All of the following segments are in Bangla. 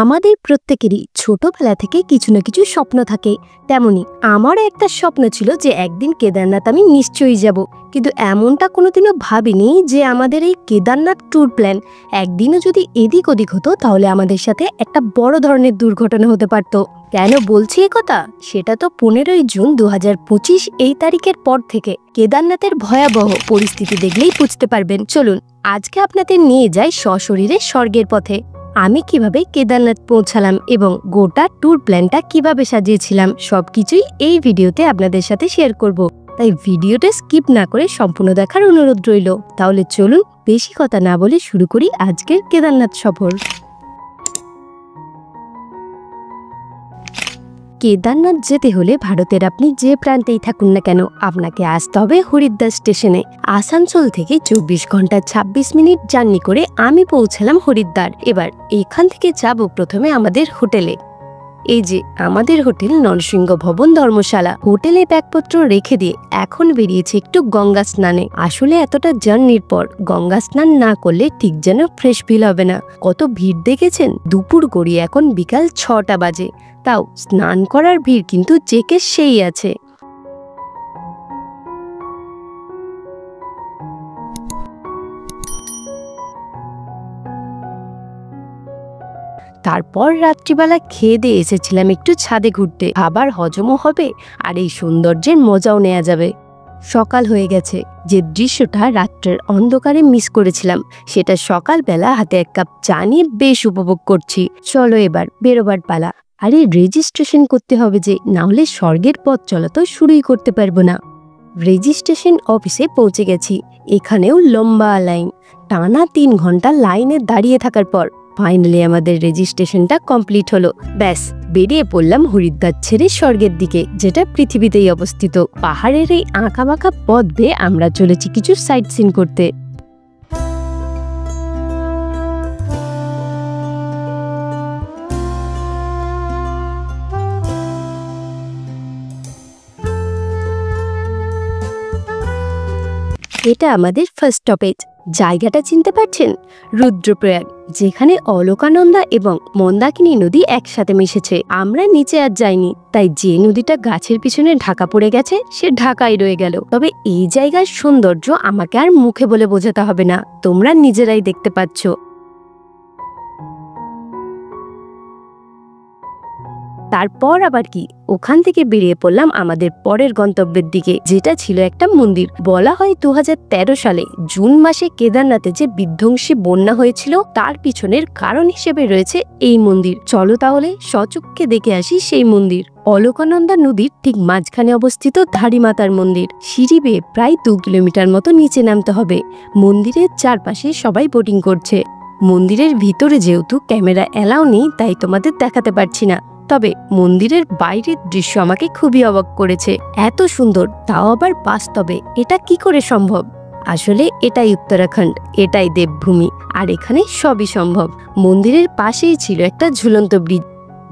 আমাদের প্রত্যেকেরই ছোটবেলা থেকে কিছু না কিছু স্বপ্ন থাকে। তেমনি আমারও একটা স্বপ্ন ছিল যে একদিন কেদারনাথ আমি নিশ্চয়ই যাব, কিন্তু এমনটা কোনোদিনও ভাবিনি যে আমাদের এই কেদারনাথ ট্যুর প্ল্যান একদিনও যদি এদিক ওদিক হতো তাহলে আমাদের সাথে একটা বড় ধরনের দুর্ঘটনা হতে পারত। কেন বলছি কথা? সেটা তো 15ই জুন 2025 এই তারিখের পর থেকে কেদারনাথের ভয়াবহ পরিস্থিতি দেখলেই বুঝতে পারবেন। চলুন আজকে আপনাদের নিয়ে যাই সশরীরে স্বর্গের পথে। আমি কিভাবে কেদারনাথ পৌঁছালাম এবং গোটা ট্যুর প্ল্যানটা কিভাবে সাজিয়েছিলাম সবকিছুই এই ভিডিওতে আপনাদের সাথে শেয়ার করব। তাই ভিডিওটা স্কিপ না করে সম্পূর্ণ দেখার অনুরোধ রইল। তাহলে চলুন বেশি কথা না বলে শুরু করি আজকের কেদারনাথ সফর। কেদারনাথ যেতে হলে ভারতের আপনি যে প্রান্তেই থাকুন না কেন আপনাকে আসতে হবে হরিদ্বার স্টেশনে। আসানসোল থেকে 24 ঘন্টা 26 মিনিট জার্নি করে আমি পৌঁছালাম হরিদ্বার। এবার এখান থেকে যাব প্রথমে আমাদের হোটেলে। এই যে আমাদের হোটেল নরসিংহ ভবন ধর্মশালা। হোটেলে ব্যাগপত্র রেখে দিয়ে এখন বেরিয়েছে একটু গঙ্গা স্নানে। আসলে এতটা জার্নির পর গঙ্গা স্নান না করলে ঠিক যেন ফ্রেশ ফিল হবে না। কত ভিড় দেখেছেন? দুপুর গড়িয়ে এখন বিকাল 6টা বাজে, তাও স্নান করার ভিড় কিন্তু চেকে সেই আছে। তারপর রাত্রিবেলা খেয়ে দিয়ে এসেছিলাম একটু ছাদে ঘুরতে। খাবার হজমও হবে আর এই সৌন্দর্যের মজাও নেওয়া যাবে। সকাল হয়ে গেছে। যে দৃশ্যটা রাত্রের অন্ধকারে মিস করেছিলাম সেটা সকালবেলা হাতে এক কাপ চা নিয়ে বেশ উপভোগ করছি। চলো এবার বেরোবার পালা। আরে রেজিস্ট্রেশন করতে হবে যে, না হলে স্বর্গের পথ চলা তো শুরুই করতে পারবো না। রেজিস্ট্রেশন অফিসে পৌঁছে গেছি। এখানেও লম্বা লাইন। টানা 3 ঘন্টা লাইনে দাঁড়িয়ে থাকার পর ফাইনালি আমাদের রেজিস্ট্রেশনটা কমপ্লিট হলো। ব্যাস বেরিয়ে পড়লাম হরিদ্বার ছেড়ে স্বর্গের দিকে, যেটা পৃথিবীতেই অবস্থিত। পাহাড়ের এই আঁকাবাঁকা পথ দিয়ে আমরা চলেছি কিছু সাইট সিন করতে। এটা আমাদের ফার্স্ট স্টপেজ। জায়গাটা চিনতে পারছেন? রুদ্রপ্রয়াগ, যেখানে অলকানন্দা এবং মন্দাকিনী নদী একসাথে মিশেছে। আমরা নিচে আর যাইনি, তাই যে নদীটা গাছের পিছনে ঢাকা পড়ে গেছে সে ঢাকাই রয়ে গেল। তবে এই জায়গার সৌন্দর্য আমাকে আর মুখে বলে বোঝাতে হবে না, তোমরা নিজেরাই দেখতে পাচ্ছ। তারপর আবার কি, ওখান থেকে বেরিয়ে পড়লাম আমাদের পরের গন্তব্যের দিকে, যেটা ছিল একটা মন্দির। বলা হয় 2013 সালে জুন মাসে কেদারনাথে যে বিধ্বংসী বন্যা হয়েছিল তার পিছনের কারণ হিসেবে রয়েছে এই মন্দির। চলো তাহলে সচক্ষে দেখে আসি সেই মন্দির। অলকানন্দা নদীর ঠিক মাঝখানে অবস্থিত ধারীমাতার মন্দির। সিঁড়ি বেয়ে প্রায় 2 কিলোমিটার মতো নিচে নামতে হবে। মন্দিরের চারপাশে সবাই বোটিং করছে। মন্দিরের ভিতরে যেহেতু ক্যামেরা এলাও নেই তাই তোমাদের দেখাতে পারছি না, তবে মন্দিরের বাইরের দৃশ্য আমাকে খুবই অবাক করেছে। এত সুন্দর, তাও আবার বাস্তবে। এটা কি করে সম্ভব? আসলে এটাই উত্তরাখণ্ড, এটাই দেবভূমি, আর এখানে সবই সম্ভব। মন্দিরের পাশেই ছিল একটা ঝুলন্ত ব্রিজ,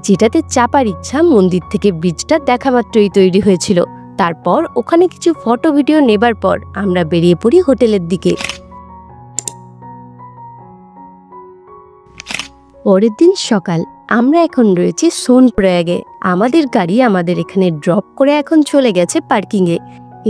যেটাতে চাপার ইচ্ছা মন্দির থেকে ব্রিজটা দেখা মাত্রই তৈরি হয়েছিল। তারপর ওখানে কিছু ফটো ভিডিও নেবার পর আমরা বেরিয়ে পড়ি হোটেলের দিকে। পরের দিন সকাল। আমরা এখন রয়েছি সোনপ্রয়াগে। আমাদের গাড়ি আমাদের এখানে ড্রপ করে এখন চলে গেছে পার্কিংয়ে।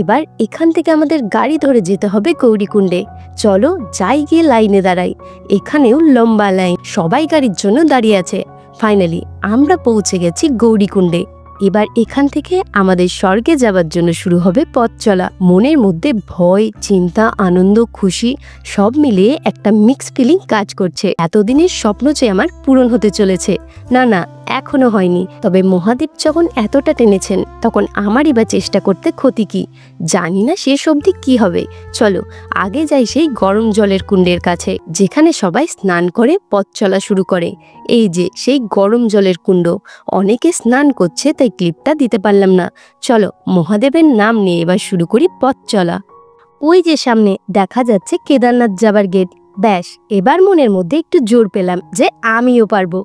এবার এখান থেকে আমাদের গাড়ি ধরে যেতে হবে গৌরীকুণ্ডে। চলো যাই, গিয়ে লাইনে দাঁড়াই। এখানেও লম্বা লাইন, সবাই গাড়ির জন্য দাঁড়িয়ে আছে। ফাইনালি আমরা পৌঁছে গেছি গৌরীকুণ্ডে। এবার এখান থেকে আমাদের স্বর্গে যাবার জন্য শুরু হবে পথ চলা। মনের মধ্যে ভয়, চিন্তা, আনন্দ, খুশি সব মিলিয়ে একটা মিক্স ফিলিং কাজ করছে। এতদিনের স্বপ্ন যে আমার পূরণ হতে চলেছে। না না, এখনো হয়নি, তবে মহাদেব যখন এতটা টেনেছেন তখন আমারই বা চেষ্টা করতে ক্ষতি কি? জানি না শেষ অবধি কি হবে। চলো আগে যাই সেই গরম জলের কুণ্ডের কাছে, যেখানে সবাই স্নান করে পথ চলা শুরু করে। এই যে সেই গরম জলের কুণ্ড, অনেকে স্নান করছে তাই ক্লিপটা দিতে পারলাম না। চলো মহাদেবের নাম নিয়ে এবার শুরু করি পথ চলা। ওই যে সামনে দেখা যাচ্ছে কেদারনাথ যাবার গেট। ব্যাস এবার মনের মধ্যে একটু জোর পেলাম যে আমিও পারবো।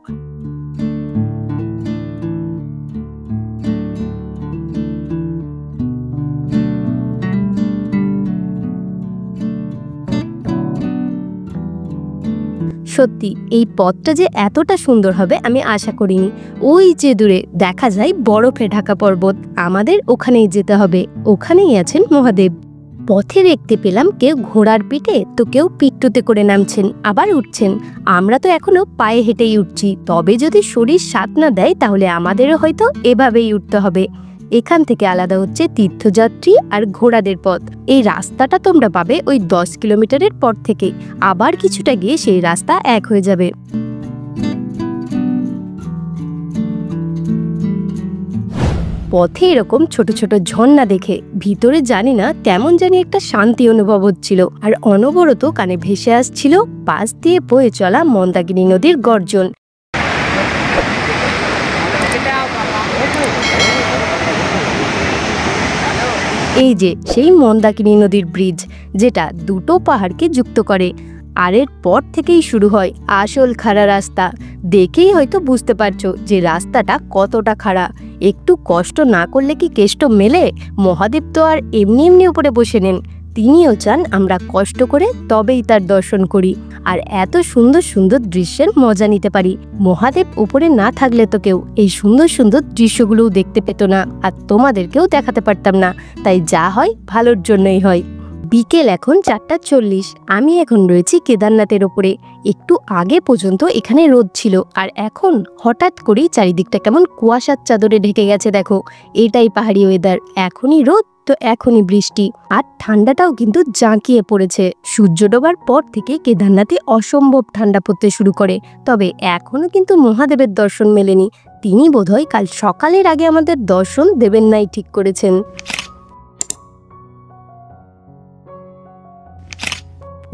সত্যি এই পথটা যে এতটা সুন্দর হবে আমি আশা করিনি। ওই যে দূরে দেখা যায় বরফে ঢাকা পর্বত, আমাদের ওখানেই যেতে হবে। ওখানেই আছেন মহাদেব। পথে দেখতে পেলাম কেউ ঘোড়ার পিঠে তো কেউ পিট্টুতে করে নামছেন আবার উঠছেন। আমরা তো এখনো পায়ে হেঁটেই উঠছি, তবে যদি শরীর সাথ না দেয় তাহলে আমাদেরও হয়তো এভাবেই উঠতে হবে। এখান থেকে আলাদা হচ্ছে তীর্থযাত্রী আর ঘোড়াদের পথ। এই রাস্তাটা তোমরা পাবে ওই 10 কিলোমিটারের পর থেকে, আবার কিছুটা গিয়ে সেই রাস্তা এক হয়ে যাবে। পথে এরকম ছোট ছোট ঝর্ণা দেখে ভিতরে জানি না কেমন জানি একটা শান্তি অনুভব হচ্ছিল, আর অনবরত কানে ভেসে আসছিল পাশ দিয়ে বয়ে চলা মন্দাকিনী নদীর গর্জন। এই যে সেই মন্দাকিনী নদীর ব্রিজ, যেটা দুটো পাহাড়কে যুক্ত করে। আর এর পর থেকেই শুরু হয় আসল খাড়া রাস্তা। দেখেই হয়তো বুঝতে পারছো যে রাস্তাটা কতটা খাড়া। একটু কষ্ট না করলে কি কেষ্ট মেলে? মহাদেব তো আর এমনি এমনি উপরে বসে নেন, তিনিও চান আমরা কষ্ট করে তবেই তার দর্শন করি আর এত সুন্দর সুন্দর দৃশ্যের মজা নিতে পারি। মহাদেব উপরে না থাকলে তো কেউ এই সুন্দর সুন্দর দৃশ্যগুলোও দেখতে পেত না, আর তোমাদেরকেও দেখাতে পারতাম না। তাই যা হয় ভালোর জন্যই হয়। বিকেল এখন 4:40। আমি এখন রয়েছি কেদারনাথের ওপরে। একটু আগে পর্যন্ত এখানে রোদ ছিল, আর এখন হঠাৎ করেই চারিদিকটা কেমন কুয়াশার চাদরে ঢেকে গেছে। দেখো, এটাই পাহাড়ি ওয়েদার। এখনই রোদ তো এখনই বৃষ্টি, আর ঠান্ডাটাও কিন্তু জাঁকিয়ে পড়েছে। সূর্য ডোবার পর থেকে কেদারনাথে অসম্ভব ঠান্ডা পড়তে শুরু করে। তবে এখনো কিন্তু মহাদেবের দর্শন মেলেনি। তিনি বোধহয় কাল সকালের আগে আমাদের দর্শন দেবেন নাই ঠিক করেছেন।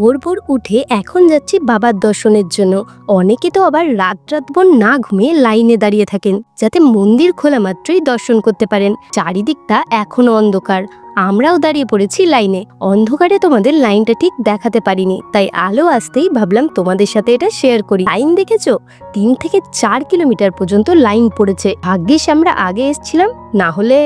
ভোর ভোর উঠে এখন যাচ্ছি বাবার দর্শনের জন্য। অনেকে তো আবার রাতভর না ঘুমিয়ে লাইনে দাঁড়িয়ে থাকেন, যাতে মন্দির খোলা মাত্রই দর্শন করতে পারেন। চারিদিকটা এখনো অন্ধকার, আমরাও দাঁড়িয়ে পড়েছি লাইনে। অন্ধকারে তোমাদের লাইনটা ঠিক দেখাতে পারিনি, তাই আলো আসতেই ভাবলাম তোমাদের সাথে এটা শেয়ার করি। লাইন দেখেছো? 3 থেকে 4 কিলোমিটার পর্যন্ত লাইন পড়েছে। ভাগ্যিস আমরা আগে এসেছিলাম, না হলে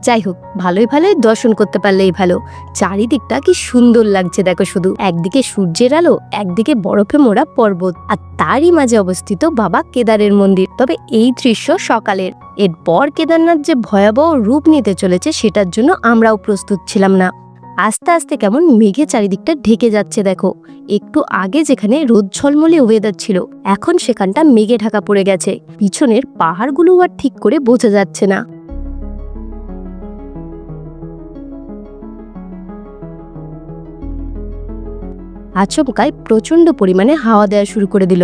যাই হোক, ভালোই ভালোই দর্শন করতে পারলেই ভালো। চারিদিকটা কি সুন্দর লাগছে দেখো, শুধু একদিকে সূর্যের আলো, একদিকে বরফে মোড়া পর্বত, আর তারই মাঝে অবস্থিত বাবা কেদারের মন্দির। তবে এই দৃশ্য সকালের। এরপর কেদারনাথ যে ভয়াবহ রূপ নিতে চলেছে সেটার জন্য আমরাও প্রস্তুত ছিলাম না। আস্তে আস্তে কেমন মেঘে চারিদিকটা ঢেকে যাচ্ছে। দেখো, একটু আগে যেখানে রোদ ঝলমলে ওয়েদার ছিল, এখন সেখানটা মেঘে ঢাকা পড়ে গেছে। পিছনের পাহাড়গুলো আর ঠিক করে বোঝা যাচ্ছে না। আচমকায় প্রচন্ড পরিমাণে হাওয়া দেওয়া শুরু করে দিল।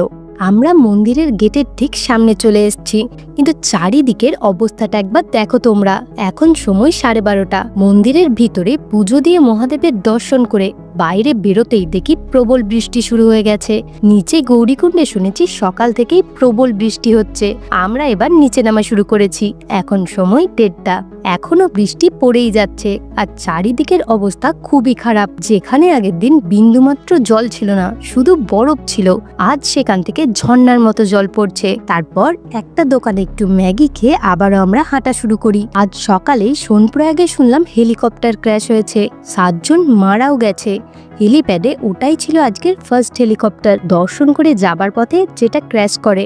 আমরা মন্দিরের গেটের ঠিক সামনে চলে এসেছি, কিন্তু চারিদিকের অবস্থাটা একবার দেখো তোমরা। এখন সময় 12:30। মন্দিরের ভিতরে পুজো দিয়ে মহাদেবের দর্শন করে বাইরে বেরোতেই দেখি প্রবল বৃষ্টি শুরু হয়ে গেছে। নিচে গৌরীকুণ্ডে শুনেছি সকাল থেকেই প্রবল বৃষ্টি হচ্ছে। আমরা এবার নিচে নামা শুরু করেছি। এখন সময় 1:30। এখনো বৃষ্টি পড়েই যাচ্ছে, আর চারিদিকের অবস্থা খুবই খারাপ। যেখানে আগের দিন বিন্দুমাত্র জল ছিল না, শুধু বরফ ছিল, আজ সেখান থেকে ঝর্ণার মতো জল পড়ছে। তারপর একটা দোকানে একটু ম্যাগি খেয়ে আবারও আমরা হাঁটা শুরু করি। আজ সকালেই সোনপ্রয়াগে শুনলাম হেলিকপ্টার ক্র্যাশ হয়েছে, 7 জন মারাও গেছে। হেলিপ্যাডে ওটাই ছিল আজকের ফার্স্ট হেলিকপ্টার। দর্শন করে যাবার পথে যেটা ক্র্যাশ করে,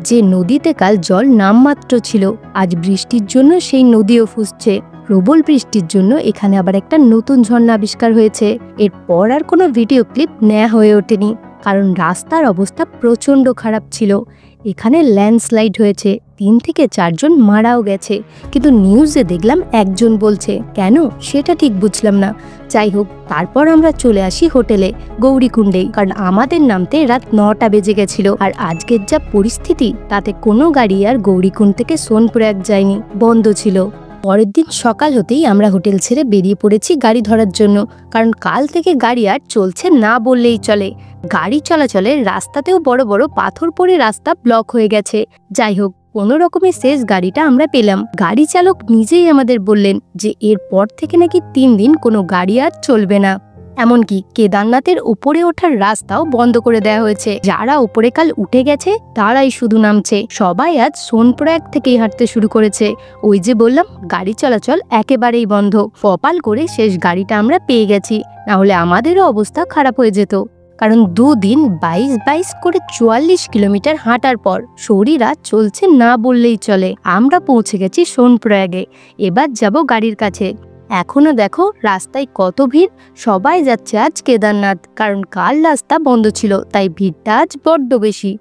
যে নদীতে কাল জল নামমাত্র ছিল, আজ বৃষ্টির জন্য সেই নদীও ফুসছে। প্রবল বৃষ্টির জন্য এখানে আবার একটা নতুন ঝর্ণা আবিষ্কার হয়েছে। এরপর আর কোনো ভিডিও ক্লিপ নেওয়া হয়ে ওঠেনি, কারণ রাস্তার অবস্থা প্রচণ্ড খারাপ ছিল। এখানে ল্যান্ডস্লাইড হয়েছে, 3 থেকে 4 জন মারাও গেছে, কিন্তু নিউজে দেখলাম 1 জন বলছে। কেন সেটা ঠিক বুঝলাম না। যাই হোক, তারপর আমরা চলে আসি হোটেলে গৌরীকুণ্ডেই, কারণ আমাদের নামতে রাত 9টা বেজে গেছিল। আর আজকের যা পরিস্থিতি, তাতে কোনো গাড়ি আর গৌরীকুণ্ড থেকে সোনপ্রয়াগ যায়নি, বন্ধ ছিল। পরের দিন সকাল হতেই আমরা হোটেল ছেড়ে বেরিয়ে পড়েছি গাড়ি ধরার জন্য, কারণ কাল থেকে গাড়ি আর চলছে না বললেই চলে। গাড়ি চলাচলের রাস্তাতেও বড় বড় পাথর পড়ে রাস্তা ব্লক হয়ে গেছে। যাই হোক, কোনো রকমে শেষ গাড়িটা আমরা পেলাম। গাড়ি চালক নিজেই আমাদের বললেন যে এরপর থেকে নাকি 3 দিন কোনো গাড়ি আর চলবে না। এমনকি কেদারনাথের উপরে ওঠার রাস্তাও বন্ধ করে দেওয়া হয়েছে। যারা উপরে কাল উঠে গেছে তারাই শুধু নামছে। সবাই আজ সোনপ্রয়াগ থেকেই হাঁটতে শুরু করেছে। ওই যে বললাম, গাড়ি চলাচল একেবারেই বন্ধ। কপাল করে শেষ গাড়িটা আমরা পেয়ে গেছি, না হলে আমাদেরও অবস্থা খারাপ হয়ে যেত। কারণ 2 দিন 22 করে 44 কিলোমিটার হাঁটার পর শরীর আর চলছে না বললেই চলে। আমরা পৌঁছে গেছি সোনপ্রয়াগে। এবার যাব গাড়ির কাছে। এখনো দেখো রাস্তায় কত ভিড়। সবাই যাচ্ছে আজ কেদারনাথ, কারণ কাল রাস্তা বন্ধ ছিল, তাই ভিড়টা আজ বড্ড বেশি।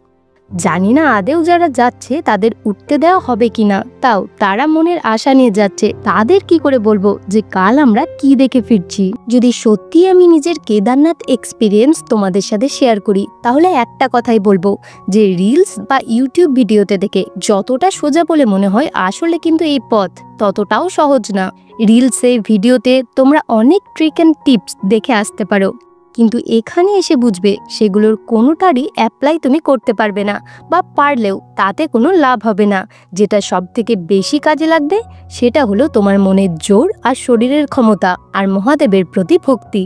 জানি না আদেও যারা যাচ্ছে তাদের উঠতে দেওয়া হবে কিনা, তাও তারা মনের আশা নিয়ে যাচ্ছে। তাদের কি করে বলবো যে কাল আমরা কি দেখে ফিরছি। যদি সত্যি আমি নিজের কেদারনাথ এক্সপিরিয়েন্স তোমাদের সাথে শেয়ার করি, তাহলে একটা কথাই বলবো যে রিলস বা ইউটিউব ভিডিওতে দেখে যতটা সোজা বলে মনে হয়, আসলে কিন্তু এই পথ ততটাও সহজ না। রিলসে ভিডিওতে তোমরা অনেক ট্রিক অ্যান্ড টিপস দেখে আসতে পারো, কিন্তু এখানে এসে বুঝবে সেগুলোর কোনোটারই অ্যাপ্লাই তুমি করতে পারবে না, বা পারলেও তাতে কোনো লাভ হবে না। যেটা সব থেকে বেশি কাজে লাগবে সেটা হলো তোমার মনের জোর আর শরীরের ক্ষমতা আর মহাদেবের প্রতি ভক্তি।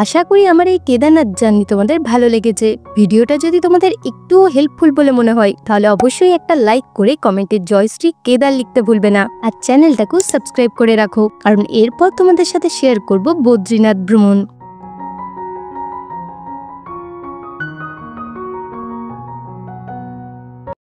আশা করি আমার এই কেদারনাথ জার্নি তোমাদের ভালো লেগেছে। ভিডিওটা যদি তোমাদের একটুও হেল্পফুল বলে মনে হয়, তাহলে অবশ্যই একটা লাইক করে কমেন্টে জয়শ্রী কেদার লিখতে ভুলবে না। আর চ্যানেলটাকেও সাবস্ক্রাইব করে রাখো, কারণ এরপর তোমাদের সাথে শেয়ার করব বদ্রীনাথ ভ্রমণ।